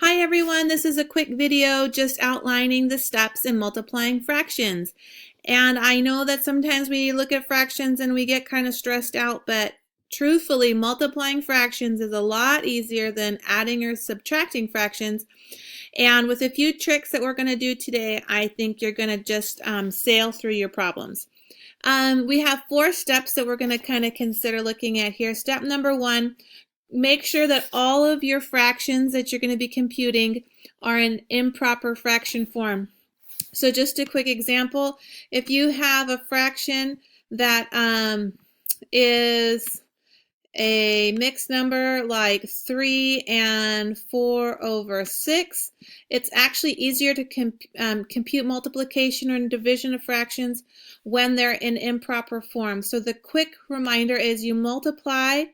Hi everyone, this is a quick video just outlining the steps in multiplying fractions. And I know that sometimes we look at fractions and we get kind of stressed out, but truthfully, multiplying fractions is a lot easier than adding or subtracting fractions. And with a few tricks that we're going to do today, I think you're going to just sail through your problems. We have 4 steps that we're going to kind of consider looking at here. Step number 1. Make sure that all of your fractions that you're going to be computing are in improper fraction form. So just a quick example, if you have a fraction that is a mixed number like 3 and 4 over 6, it's actually easier to compute multiplication or division of fractions when they're in improper form. So the quick reminder is you multiply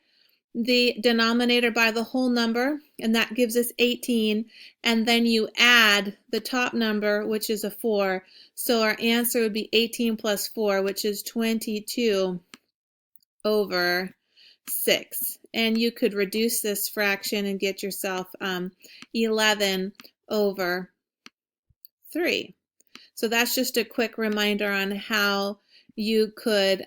the denominator by the whole number, and that gives us 18, and then you add the top number, which is a 4. So our answer would be 18 plus 4, which is 22 over 6. And you could reduce this fraction and get yourself 11 over 3. So that's just a quick reminder on how you could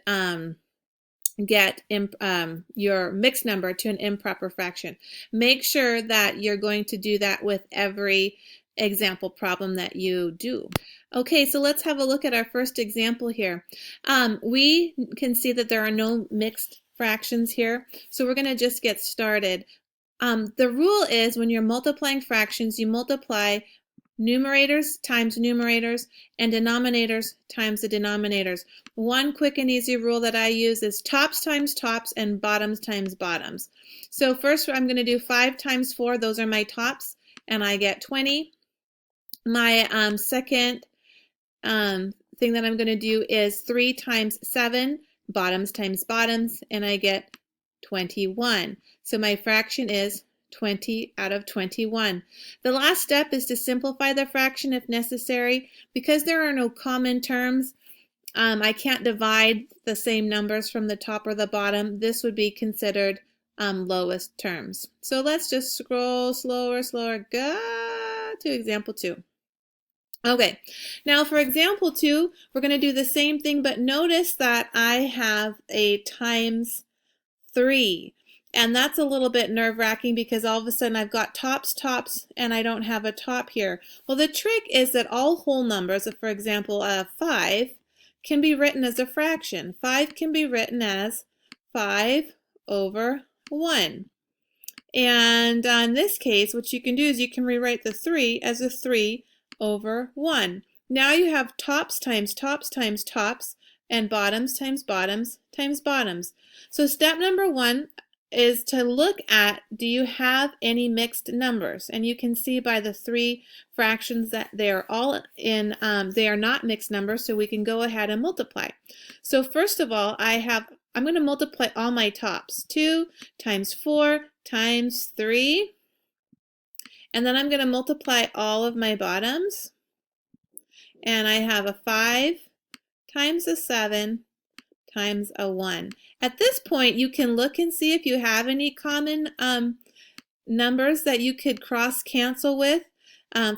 get your mixed number to an improper fraction. Make sure that you're going to do that with every example problem that you do. Okay, so let's have a look at our first example here. We can see that there are no mixed fractions here, so we're going to just get started. The rule is when you're multiplying fractions, you multiply numerators times numerators and denominators times the denominators. One quick and easy rule that I use is tops times tops and bottoms times bottoms. So first I'm going to do 5 times 4, those are my tops, and I get 20. My second thing that I'm going to do is 3 times 7, bottoms times bottoms, and I get 21. So my fraction is 20 out of 21. The last step is to simplify the fraction if necessary. Because there are no common terms, I can't divide the same numbers from the top or the bottom. This would be considered lowest terms. So let's just scroll slower, go to example 2. Okay, now for example 2, we're going to do the same thing, but notice that I have a times 3. And that's a little bit nerve-wracking because all of a sudden I've got tops, and I don't have a top here. Well, the trick is that all whole numbers, for example, 5, can be written as a fraction. 5 can be written as 5 over 1. And in this case, what you can do is you can rewrite the 3 as a 3 over 1. Now you have tops times tops times tops, and bottoms times bottoms times bottoms. So step number 1 is to look at, do you have any mixed numbers? And you can see by the 3 fractions that they are all in, they are not mixed numbers, so we can go ahead and multiply. So first of all, I'm going to multiply all my tops. 2 times 4 times 3. And then I'm going to multiply all of my bottoms. And I have a 5 times a 7 times a 1. At this point, you can look and see if you have any common numbers that you could cross cancel with.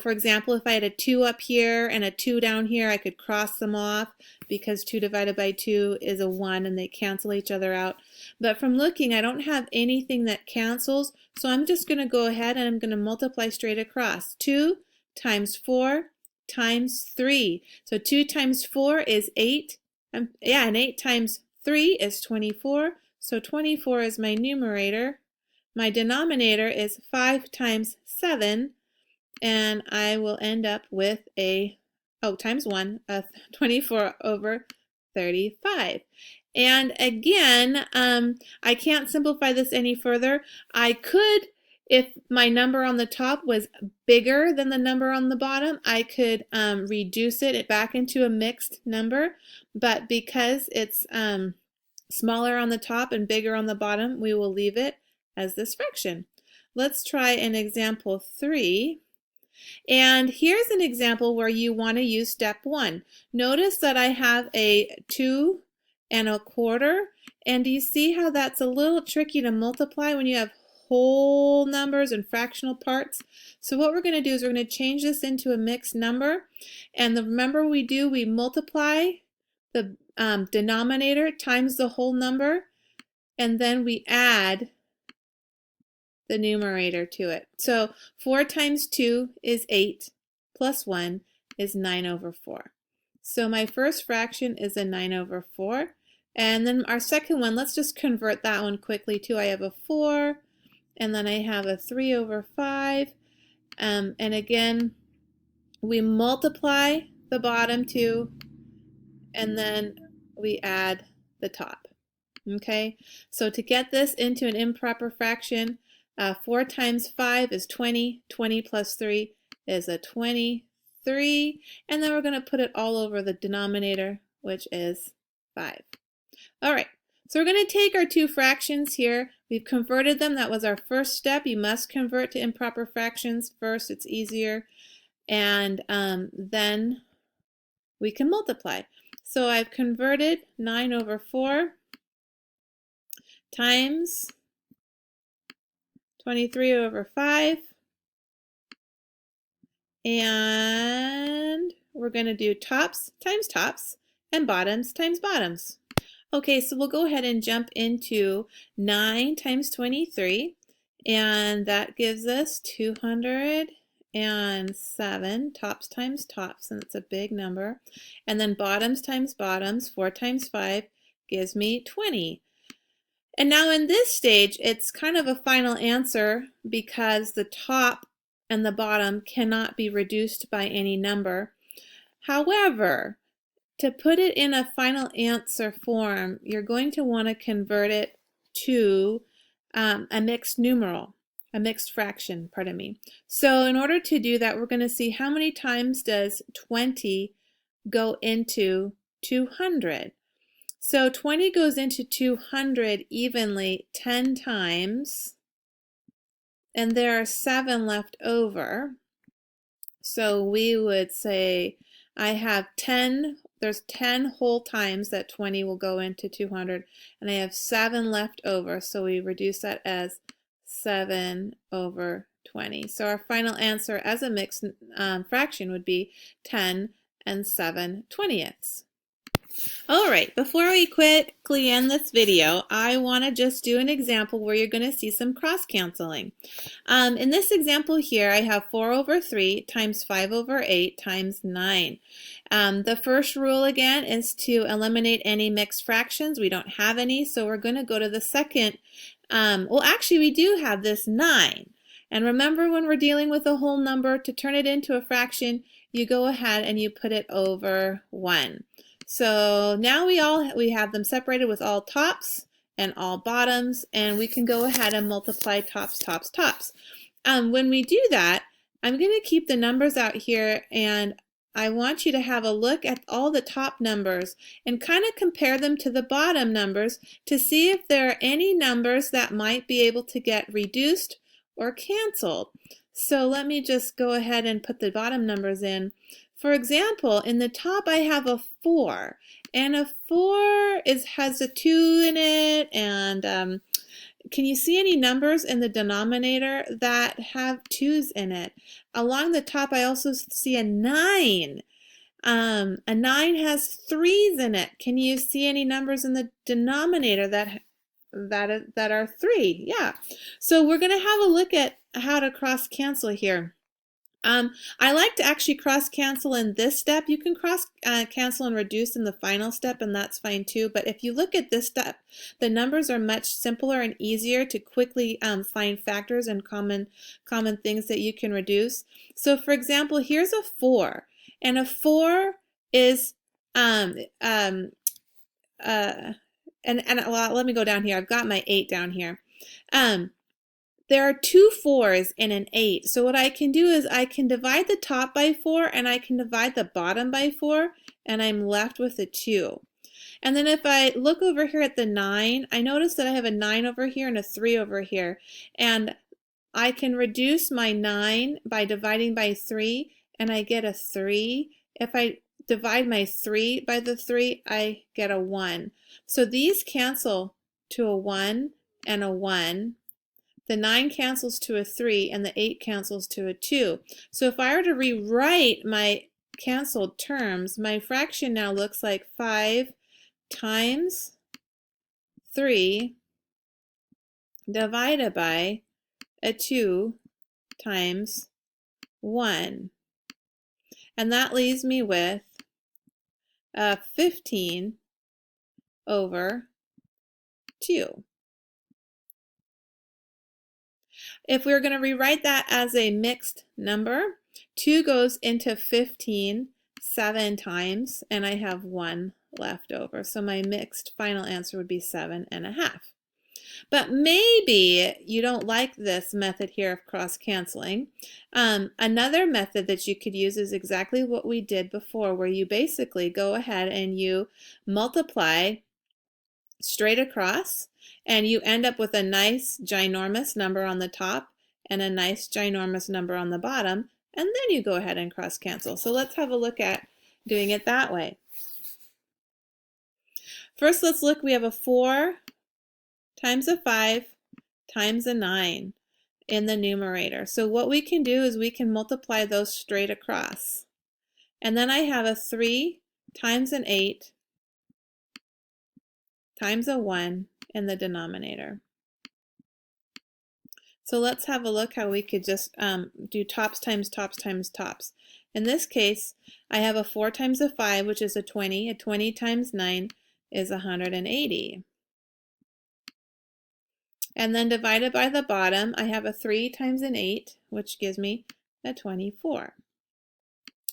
For example, if I had a 2 up here and a 2 down here, I could cross them off because 2 divided by 2 is a 1 and they cancel each other out. But from looking, I don't have anything that cancels, so I'm just going to go ahead and I'm going to multiply straight across. 2 times 4 times 3. So 2 times 4 is 8. And 8 times 3 is 24. So 24 is my numerator. My denominator is 5 times 7. And I will end up with times 1, 24 over 35. And again, I can't simplify this any further. I could, if my number on the top was bigger than the number on the bottom, I could reduce it back into a mixed number. But because it's smaller on the top and bigger on the bottom, we will leave it as this fraction. Let's try an example 3. And here's an example where you want to use step 1. Notice that I have a 2 1/4, and do you see how that's a little tricky to multiply when you have whole numbers and fractional parts. So what we're going to do is we're going to change this into a mixed number. And remember we multiply the denominator times the whole number, and then we add the numerator to it. So 4 times 2 is 8, plus 1 is 9 over 4. So my first fraction is a 9 over 4. And then our second one, let's just convert that one quickly too. I have a 4, and then I have a 3 over 5. And again, we multiply the bottom two, and then we add the top. Okay, so to get this into an improper fraction, 4 times 5 is 20. 20 plus 3 is a 23. And then we're going to put it all over the denominator, which is 5. All right, so we're going to take our two fractions here. We've converted them. That was our first step. You must convert to improper fractions first. It's easier. And then we can multiply. So I've converted 9 over 4 times 23 over 5. And we're going to do tops times tops and bottoms times bottoms. Okay, so we'll go ahead and jump into 9 times 23, and that gives us 207 tops times tops, and it's a big number. And then bottoms times bottoms, 4 times 5 gives me 20. And now in this stage, it's kind of a final answer because the top and the bottom cannot be reduced by any number. However, to put it in a final answer form, you're going to want to convert it to a mixed numeral, a mixed fraction, pardon me. So in order to do that, we're going to see how many times does 20 go into 200. So 20 goes into 200 evenly 10 times, and there are 7 left over. So we would say I have 10, there's 10 whole times that 20 will go into 200, and I have 7 left over, so we reduce that as 7 over 20. So our final answer as a mixed fraction would be 10 and 7/20. All right, before we quickly end this video, I want to just do an example where you're going to see some cross-canceling. In this example here, I have 4 over 3 times 5 over 8 times 9. The first rule again is to eliminate any mixed fractions. We don't have any, so we're going to go to the second. Well, actually, we do have this 9. And remember, when we're dealing with a whole number, to turn it into a fraction, you go ahead and you put it over 1. So now we have them separated with all tops and all bottoms, and we can go ahead and multiply tops, tops, tops. When we do that, I'm going to keep the numbers out here, and I want you to have a look at all the top numbers and kind of compare them to the bottom numbers to see if there are any numbers that might be able to get reduced or canceled. So let me just go ahead and put the bottom numbers in. For example, in the top I have a 4, and a 4 has a 2 in it, and can you see any numbers in the denominator that have 2's in it? Along the top I also see a 9. A 9 has 3's in it. Can you see any numbers in the denominator that are 3? Yeah. So we're going to have a look at how to cross cancel here. I like to actually cross cancel in this step. You can cross cancel and reduce in the final step, and that's fine too. But if you look at this step, the numbers are much simpler and easier to quickly find factors and common things that you can reduce. So for example, here's a 4, and a 4 is let me go down here. I've got my 8 down here. There are 2 4's in an 8. So what I can do is I can divide the top by 4 and I can divide the bottom by 4, and I'm left with a 2. And then if I look over here at the 9, I notice that I have a 9 over here and a 3 over here. And I can reduce my 9 by dividing by 3, and I get a 3. If I divide my 3 by the 3, I get a 1. So these cancel to a 1 and a 1. The 9 cancels to a 3, and the 8 cancels to a 2. So if I were to rewrite my canceled terms, my fraction now looks like 5 times 3 divided by a 2 times 1. And that leaves me with 15 over 2. If we're going to rewrite that as a mixed number, 2 goes into 15 7 times, and I have 1 left over. So my mixed final answer would be 7.5. But maybe you don't like this method here of cross-canceling. Another method that you could use is exactly what we did before, where you basically go ahead and you multiply straight across, and you end up with a nice ginormous number on the top and a nice ginormous number on the bottom, and then you go ahead and cross cancel. So let's have a look at doing it that way. First, let's look. We have a 4 times a 5 times a 9 in the numerator. So what we can do is we can multiply those straight across. And then I have a 3 times an 8 times a 1 in the denominator. So let's have a look how we could just do tops times tops times tops. In this case, I have a 4 times a 5, which is a 20. A 20 times 9 is 180. And then divided by the bottom, I have a 3 times an 8, which gives me a 24.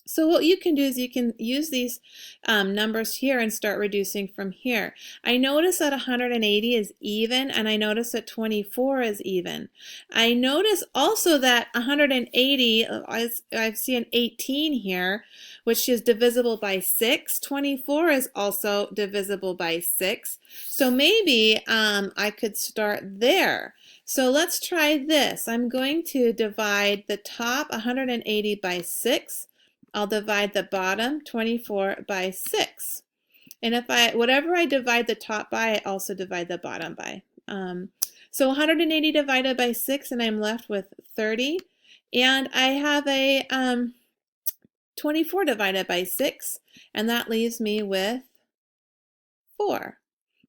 So what you can do is you can use these numbers here and start reducing from here. I notice that 180 is even, and I notice that 24 is even. I notice also that 180, I see an 18 here, which is divisible by 6. 24 is also divisible by 6. So maybe I could start there. So let's try this. I'm going to divide the top 180 by 6. I'll divide the bottom 24 by 6. And if whatever I divide the top by, I also divide the bottom by. So 180 divided by 6, and I'm left with 30. And I have a 24 divided by 6, and that leaves me with 4.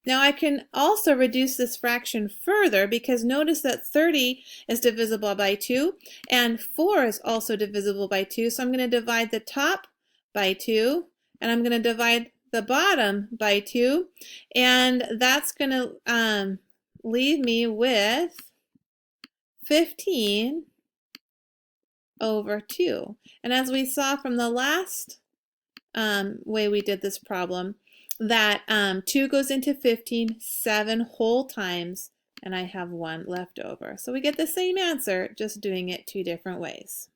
Now I can also reduce this fraction further, because notice that 30 is divisible by 2 and 4 is also divisible by 2. So I'm going to divide the top by 2 and I'm going to divide the bottom by 2, and that's going to leave me with 15 over 2. And as we saw from the last way we did this problem, that 2 goes into 15 7 whole times, and I have 1 left over. So we get the same answer, just doing it 2 different ways.